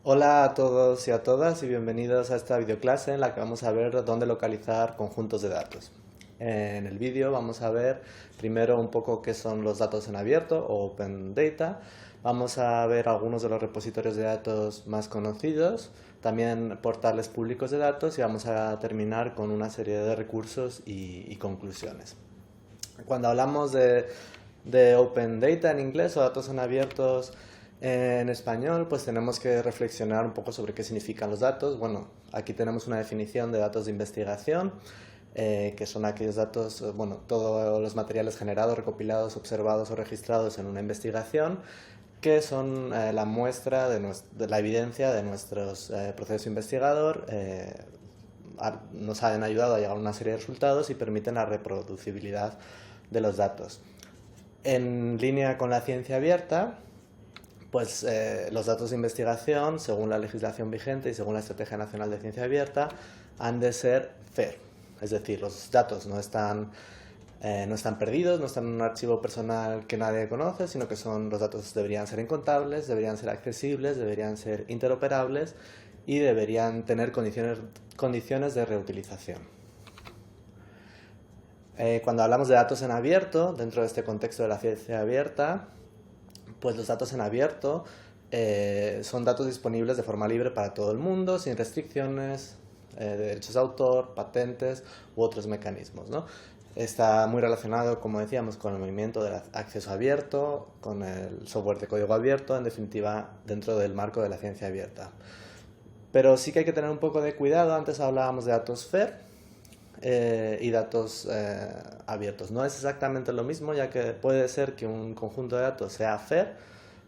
Hola a todos y a todas y bienvenidos a esta videoclase en la que vamos a ver dónde localizar conjuntos de datos. En el vídeo vamos a ver primero un poco qué son los datos en abierto o Open Data. Vamos a ver algunos de los repositorios de datos más conocidos, también portales públicos de datos y vamos a terminar con una serie de recursos y conclusiones. Cuando hablamos de Open Data en inglés o datos en abiertos en español, pues tenemos que reflexionar un poco sobre qué significan los datos. Bueno, aquí tenemos una definición de datos de investigación, que son aquellos datos, bueno, todos los materiales generados, recopilados, observados o registrados en una investigación, que son la muestra de la evidencia de nuestros procesos investigador, nos han ayudado a llegar a una serie de resultados y permiten la reproducibilidad de los datos. En línea con la ciencia abierta, pues los datos de investigación, según la legislación vigente y según la Estrategia Nacional de Ciencia Abierta, han de ser FAIR. Es decir, los datos no están perdidos, no están en un archivo personal que nadie conoce, sino que los datos deberían ser incontables, deberían ser accesibles, deberían ser interoperables y deberían tener condiciones de reutilización. Cuando hablamos de datos en abierto, dentro de este contexto de la ciencia abierta, pues los datos en abierto son datos disponibles de forma libre para todo el mundo, sin restricciones de derechos de autor, patentes u otros mecanismos, ¿no? Está muy relacionado, como decíamos, con el movimiento del acceso abierto, con el software de código abierto, en definitiva, dentro del marco de la ciencia abierta. Pero sí que hay que tener un poco de cuidado. Antes hablábamos de datos FAIR y datos abiertos. No es exactamente lo mismo, ya que puede ser que un conjunto de datos sea FAIR,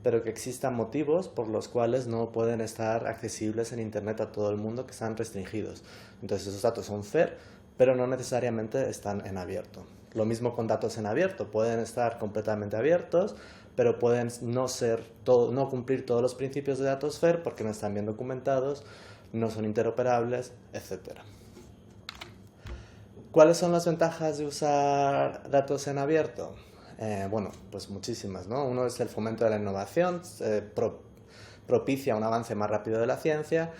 pero que existan motivos por los cuales no pueden estar accesibles en Internet a todo el mundo, que están restringidos. Entonces esos datos son FAIR, pero no necesariamente están en abierto. Lo mismo con datos en abierto, pueden estar completamente abiertos, pero pueden no cumplir todos los principios de datos FAIR porque no están bien documentados, no son interoperables, etc. ¿Cuáles son las ventajas de usar datos en abierto? Bueno, pues muchísimas, ¿no? Uno es el fomento de la innovación, propicia un avance más rápido de la ciencia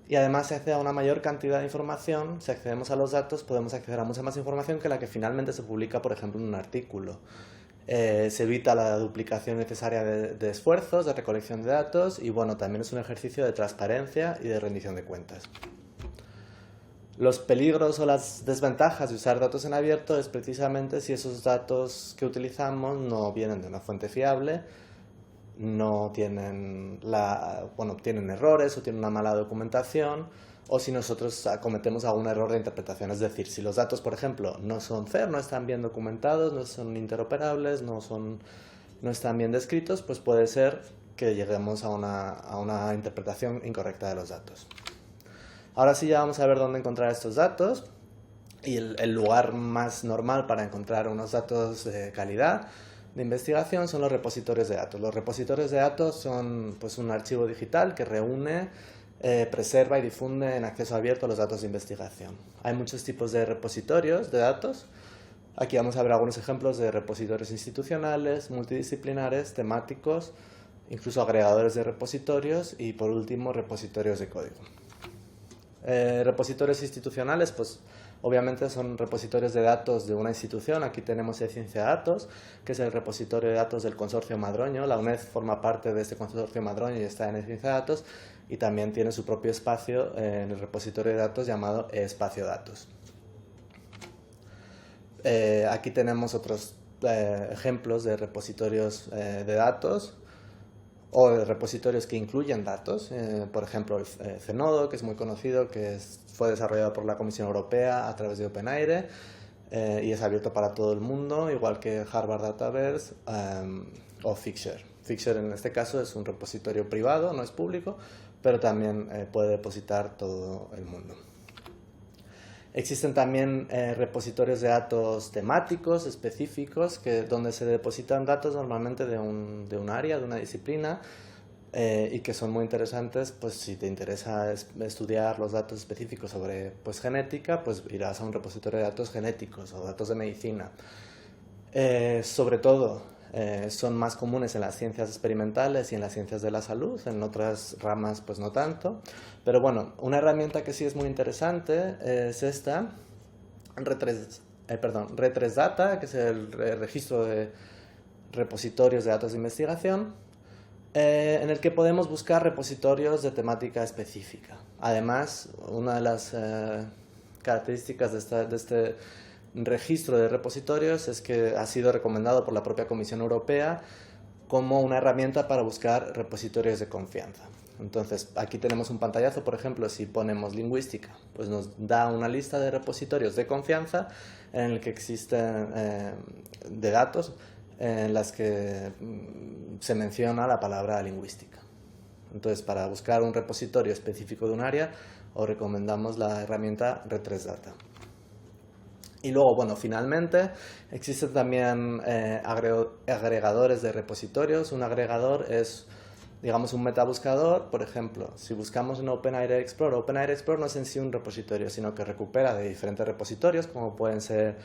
y además se accede a una mayor cantidad de información. Si accedemos a los datos podemos acceder a mucha más información que la que finalmente se publica, por ejemplo, en un artículo. Se evita la duplicación necesaria de esfuerzos, de recolección de datos y bueno, también es un ejercicio de transparencia y de rendición de cuentas. Los peligros o las desventajas de usar datos en abierto es precisamente si esos datos que utilizamos no vienen de una fuente fiable, no tienen, tienen errores o tienen una mala documentación, o si nosotros cometemos algún error de interpretación. Es decir, si los datos, por ejemplo, no son FAIR, no están bien documentados, no son interoperables, no están bien descritos, pues puede ser que lleguemos a una interpretación incorrecta de los datos. Ahora sí ya vamos a ver dónde encontrar estos datos y el lugar más normal para encontrar unos datos de calidad de investigación son los repositorios de datos. Los repositorios de datos son pues, un archivo digital que reúne, preserva y difunde en acceso abierto los datos de investigación. Hay muchos tipos de repositorios de datos. Aquí vamos a ver algunos ejemplos de repositorios institucionales, multidisciplinares, temáticos, incluso agregadores de repositorios y por último repositorios de código. Repositorios institucionales, pues obviamente son repositorios de datos de una institución. Aquí tenemos Ciencia Datos, que es el repositorio de datos del Consorcio Madroño. La UNED forma parte de este Consorcio Madroño y está en Ciencia Datos, y también tiene su propio espacio en el repositorio de datos llamado Espacio Datos. Aquí tenemos otros ejemplos de repositorios de datos o de repositorios que incluyen datos, por ejemplo el Zenodo, que es muy conocido, que fue desarrollado por la Comisión Europea a través de OpenAIRE y es abierto para todo el mundo, igual que Harvard Dataverse o Figshare. Figshare en este caso es un repositorio privado, no es público, pero también puede depositar todo el mundo. Existen también repositorios de datos temáticos específicos donde se depositan datos normalmente de un área, de una disciplina, y que son muy interesantes. Pues si te interesa estudiar los datos específicos sobre genética, pues irás a un repositorio de datos genéticos o datos de medicina. Sobre todo, son más comunes en las ciencias experimentales y en las ciencias de la salud, en otras ramas pues no tanto. Pero bueno, una herramienta que sí es muy interesante es esta, Retresdata, que es el registro de repositorios de datos de investigación, en el que podemos buscar repositorios de temática específica. Además, una de las características de este registro de repositorios es que ha sido recomendado por la propia Comisión Europea como una herramienta para buscar repositorios de confianza. Entonces, aquí tenemos un pantallazo, por ejemplo, si ponemos lingüística, pues nos da una lista de repositorios de confianza en el que existen de datos en las que se menciona la palabra lingüística. Entonces, para buscar un repositorio específico de un área, os recomendamos la herramienta Retresdata. Y luego, bueno, finalmente, existen también agregadores de repositorios. Un agregador es, digamos, un metabuscador. Por ejemplo, si buscamos en OpenAIRE Explorer no es en sí un repositorio, sino que recupera de diferentes repositorios, como pueden ser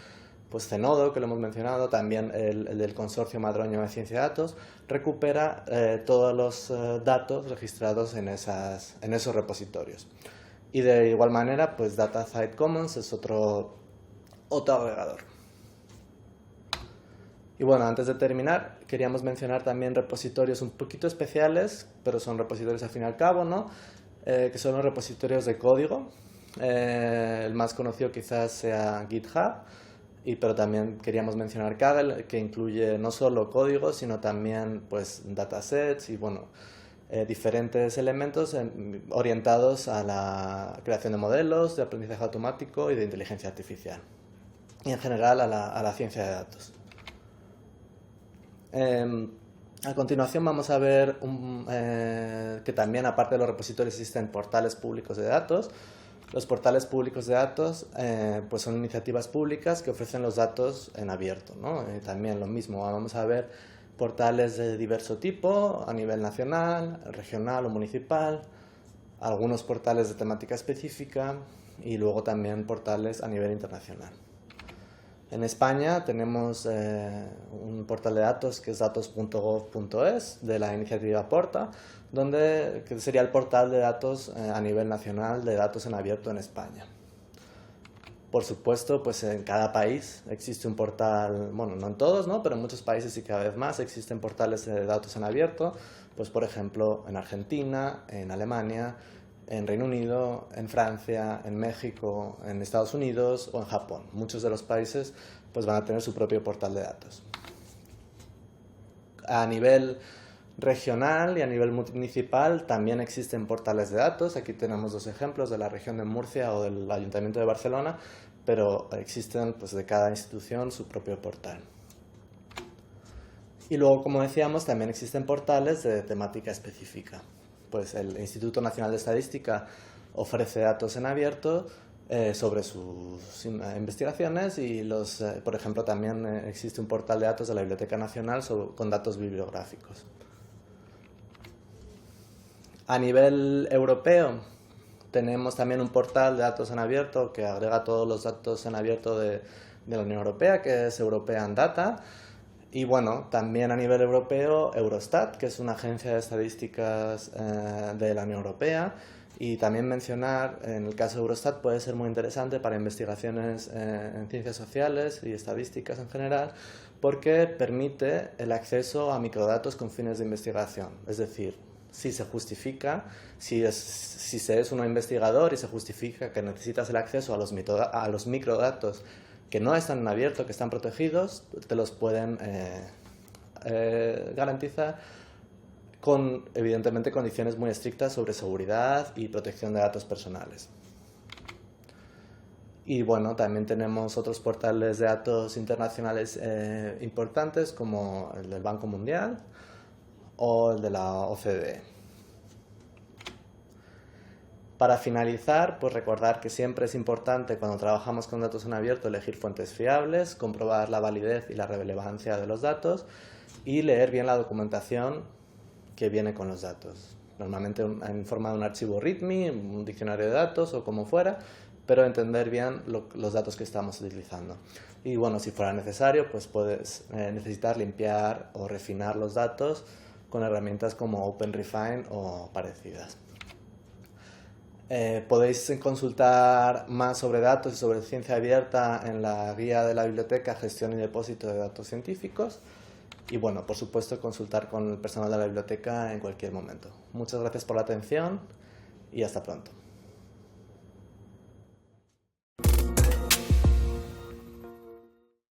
pues Zenodo, que lo hemos mencionado, también el del Consorcio Madroño de Ciencia de Datos, recupera todos los datos registrados en esos repositorios. Y de igual manera, pues DataCite Commons es otro agregador. Y bueno, antes de terminar, queríamos mencionar también repositorios un poquito especiales, pero son repositorios al fin y al cabo, ¿no? Que son los repositorios de código. El más conocido quizás sea GitHub, pero también queríamos mencionar Kaggle, que incluye no solo código, sino también pues, datasets y bueno, diferentes elementos orientados a la creación de modelos de aprendizaje automático y de inteligencia artificial. Y en general a la ciencia de datos. A continuación vamos a ver que también aparte de los repositorios existen portales públicos de datos. Los portales públicos de datos pues son iniciativas públicas que ofrecen los datos en abierto, ¿no? También lo mismo, vamos a ver portales de diverso tipo a nivel nacional, regional o municipal, algunos portales de temática específica y luego también portales a nivel internacional. En España tenemos un portal de datos que es datos.gov.es de la iniciativa Porta, que sería el portal de datos a nivel nacional de datos en abierto en España. Por supuesto, pues en cada país existe un portal, bueno, no en todos, ¿no? Pero en muchos países y cada vez más existen portales de datos en abierto, pues por ejemplo en Argentina, en Alemania, en Reino Unido, en Francia, en México, en Estados Unidos o en Japón. Muchos de los países pues, van a tener su propio portal de datos. A nivel regional y a nivel municipal también existen portales de datos. Aquí tenemos dos ejemplos de la región de Murcia o del Ayuntamiento de Barcelona, pero existen pues, de cada institución su propio portal. Y luego, como decíamos, también existen portales de temática específica. Pues el Instituto Nacional de Estadística ofrece datos en abierto sobre sus investigaciones y por ejemplo también existe un portal de datos de la Biblioteca Nacional con datos bibliográficos. A nivel europeo tenemos también un portal de datos en abierto que agrega todos los datos en abierto de la Unión Europea, que es European Data. Y bueno, también a nivel europeo, Eurostat, que es una agencia de estadísticas de la Unión Europea. Y también mencionar, en el caso de Eurostat, puede ser muy interesante para investigaciones en ciencias sociales y estadísticas en general, porque permite el acceso a microdatos con fines de investigación. Es decir, si se justifica, si se es un investigador y se justifica que necesitas el acceso a los microdatos que no están en abierto, que están protegidos, te los pueden garantizar con, evidentemente, condiciones muy estrictas sobre seguridad y protección de datos personales. Y bueno, también tenemos otros portales de datos internacionales importantes como el del Banco Mundial o el de la OCDE. Para finalizar, pues recordar que siempre es importante cuando trabajamos con datos en abierto elegir fuentes fiables, comprobar la validez y la relevancia de los datos y leer bien la documentación que viene con los datos. Normalmente en forma de un archivo README, un diccionario de datos o como fuera, pero entender bien los datos que estamos utilizando. Y bueno, si fuera necesario, pues puedes necesitar limpiar o refinar los datos con herramientas como OpenRefine o parecidas. Podéis consultar más sobre datos y sobre ciencia abierta en la guía de la biblioteca Gestión y Depósito de Datos Científicos. Y bueno, por supuesto, consultar con el personal de la biblioteca en cualquier momento. Muchas gracias por la atención y hasta pronto.